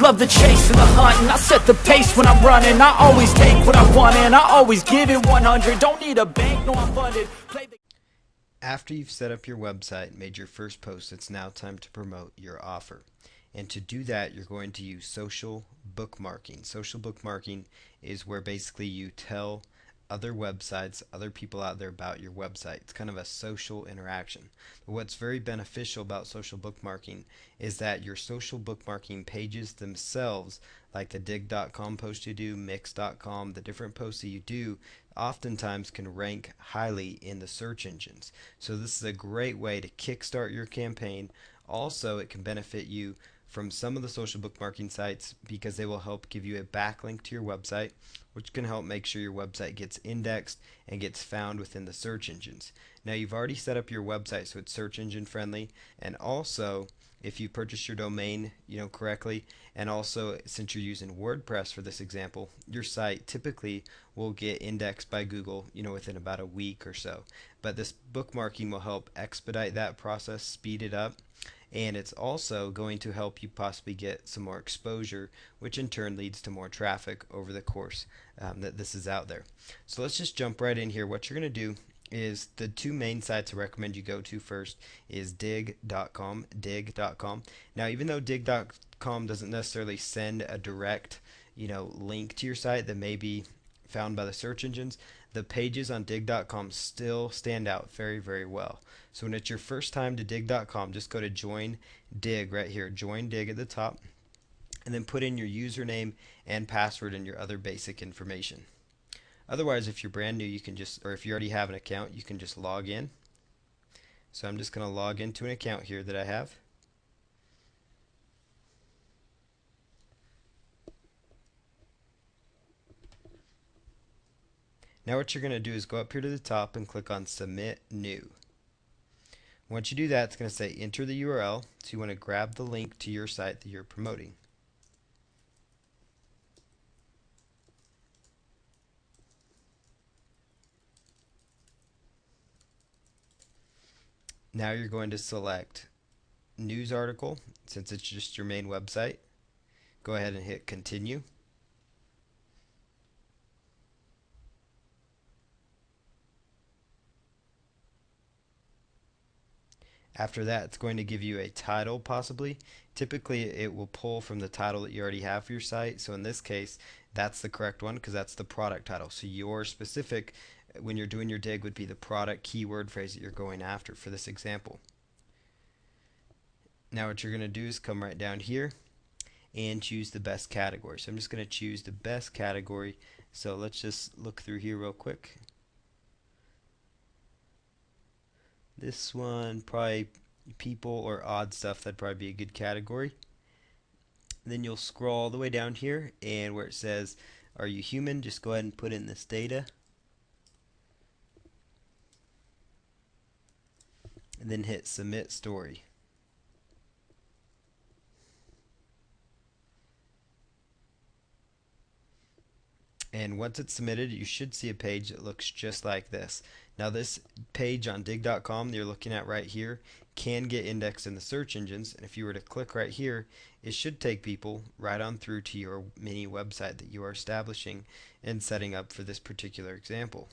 love the chase and the hunt, and I set the pace when I'm running. I always take what I want and I always give it 100. Don't need a bank, no I'm funded. After you've set up your website and made your first post, it's now time to promote your offer. And to do that, you're going to use social bookmarking. Social bookmarking is where basically you tell other websites, other people out there about your website. It's kind of a social interaction. But what's very beneficial about social bookmarking is that your social bookmarking pages themselves, like the dig.com post you do, mix.com, the different posts that you do, oftentimes can rank highly in the search engines. So this is a great way to kickstart your campaign. Also, it can benefit you from some of the social bookmarking sites because they will help give you a backlink to your website, which can help make sure your website gets indexed and gets found within the search engines. Now you've already set up your website so it's search engine friendly, and also if you purchase your domain correctly, and also since you're using WordPress for this example, your site typically will get indexed by Google within about a week or so. But this bookmarking will help expedite that process, speed it up, and it's also going to help you possibly get some more exposure, which in turn leads to more traffic over the course that this is out there. So let's just jump right in here. What you're going to do is the two main sites I recommend you go to first is dig.com. Now even though dig.com doesn't necessarily send a direct link to your site that may be found by the search engines, the pages on dig.com still stand out very, very well. So when it's your first time to dig.com, just go to join dig right here, join dig at the top, and then put in your username and password and your other basic information. Otherwise, if you're brand new, you can just, or if you already have an account, you can just log in. So I'm just going to log into an account here that I have. Now what you're going to do is go up here to the top and click on Submit New. Once you do that, it's going to say enter the URL, so you want to grab the link to your site that you're promoting. Now you're going to select news article, since it's just your main website. Go ahead and hit continue. After that, it's going to give you a title possibly. Typically it will pull from the title that you already have for your site. So in this case, that's the correct one because that's the product title. So your specific, when you're doing your dig, would be the product keyword phrase that you're going after for this example. Now what you're going to do is come right down here and choose the best category. So I'm just going to choose the best category. So let's just look through here real quick. This one, probably people or odd stuff, that'd probably be a good category. Then you'll scroll all the way down here, and where it says are you human, just go ahead and put in this data, and then hit submit story. And once it's submitted, you should see a page that looks just like this. Now this page on dig.com that you're looking at right here can get indexed in the search engines, and if you were to click right here, it should take people right on through to your mini website that you are establishing and setting up for this particular example.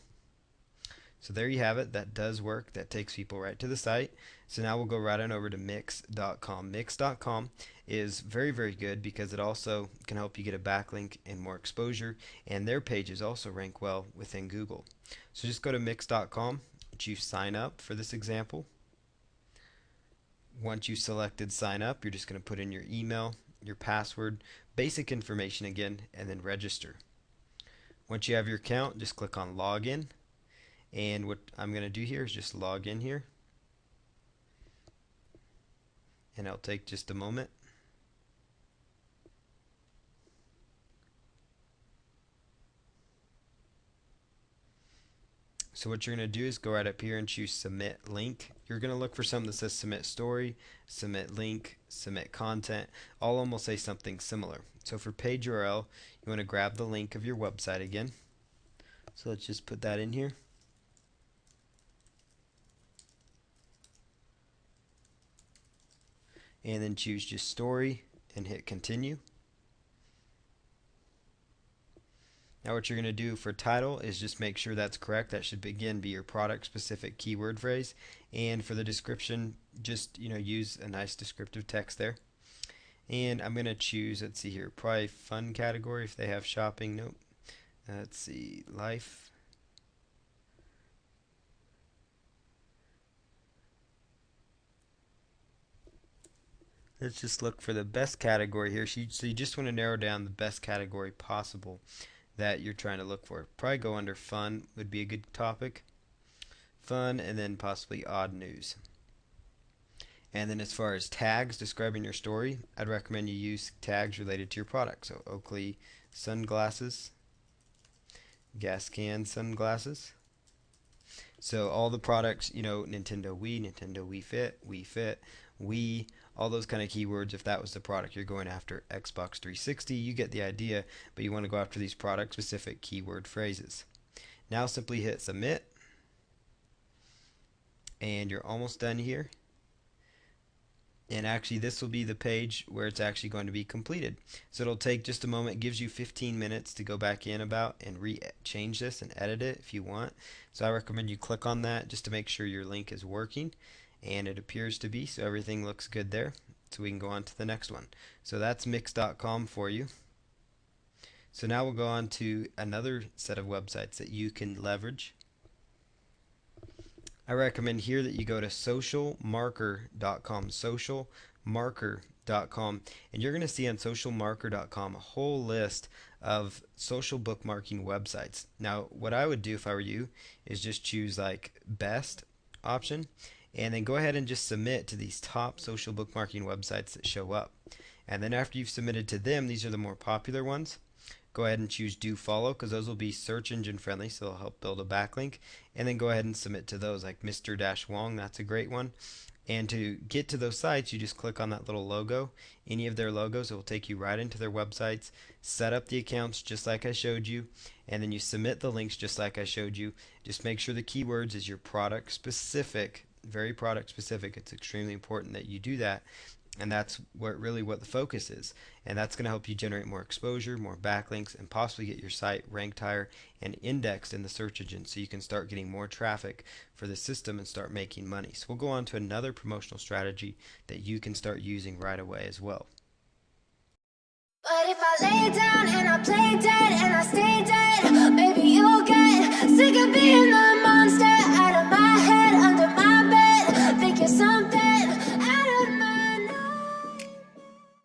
So there you have it. That does work. That takes people right to the site. So now we'll go right on over to mix.com. Mix.com is very, very good because it also can help you get a backlink and more exposure, and their pages also rank well within Google. So just go to mix.com, choose sign up for this example. Once you selected sign up, you're just going to put in your email, your password, basic information again, and then register. Once you have your account, just click on login. And what I'm going to do here is just log in here, and it'll take just a moment. So what you're going to do is go right up here and choose submit link. You're going to look for something that says submit story, submit link, submit content. All of them will say something similar. So for page URL, you want to grab the link of your website again. So let's just put that in here. And then choose just story and hit continue. Now what you're going to do for title is just make sure that's correct. That should again be your product specific keyword phrase. And for the description, just use a nice descriptive text there. And I'm going to choose, let's see here, probably fun category if they have shopping. Nope. Let's see, life. Let's just look for the best category here. So you just want to narrow down the best category possible that you're trying to look for. Probably go under fun would be a good topic. Fun, and then possibly odd news. And then as far as tags describing your story, I'd recommend you use tags related to your product. So Oakley sunglasses, gas can sunglasses. So all the products, Nintendo Wii Fit, Wii, all those kind of keywords. If that was the product you're going after, Xbox 360, you get the idea, but you want to go after these product specific keyword phrases. Now simply hit submit, and you're almost done here. And actually this will be the page where it's actually going to be completed. So it'll take just a moment. It gives you 15 minutes to go back in and change this and edit it if you want. So I recommend you click on that just to make sure your link is working, and it appears to be, so everything looks good there. So we can go on to the next one. So that's Mix.com for you. So now we'll go on to another set of websites that you can leverage. I recommend here that you go to socialmarker.com, socialmarker.com, and you're going to see on socialmarker.com a whole list of social bookmarking websites. Now, what I would do if I were you is just choose like best option, and then go ahead and just submit to these top social bookmarking websites that show up. And then after you've submitted to them, these are the more popular ones. Go ahead and choose do follow, because those will be search engine friendly, so they'll help build a backlink. And then go ahead and submit to those, like Mr. Wong, that's a great one. And to get to those sites, you just click on that little logo, any of their logos. It will take you right into their websites. Set up the accounts just like I showed you, and then you submit the links just like I showed you. Just make sure the keywords is your product specific, very product specific. It's extremely important that you do that. And that's really what the focus is. And that's going to help you generate more exposure, more backlinks, and possibly get your site ranked higher and indexed in the search engine, so you can start getting more traffic for the system and start making money. So we'll go on to another promotional strategy that you can start using right away as well. But if I lay down and I play dead and I stay dead, maybe you'll get sick of being the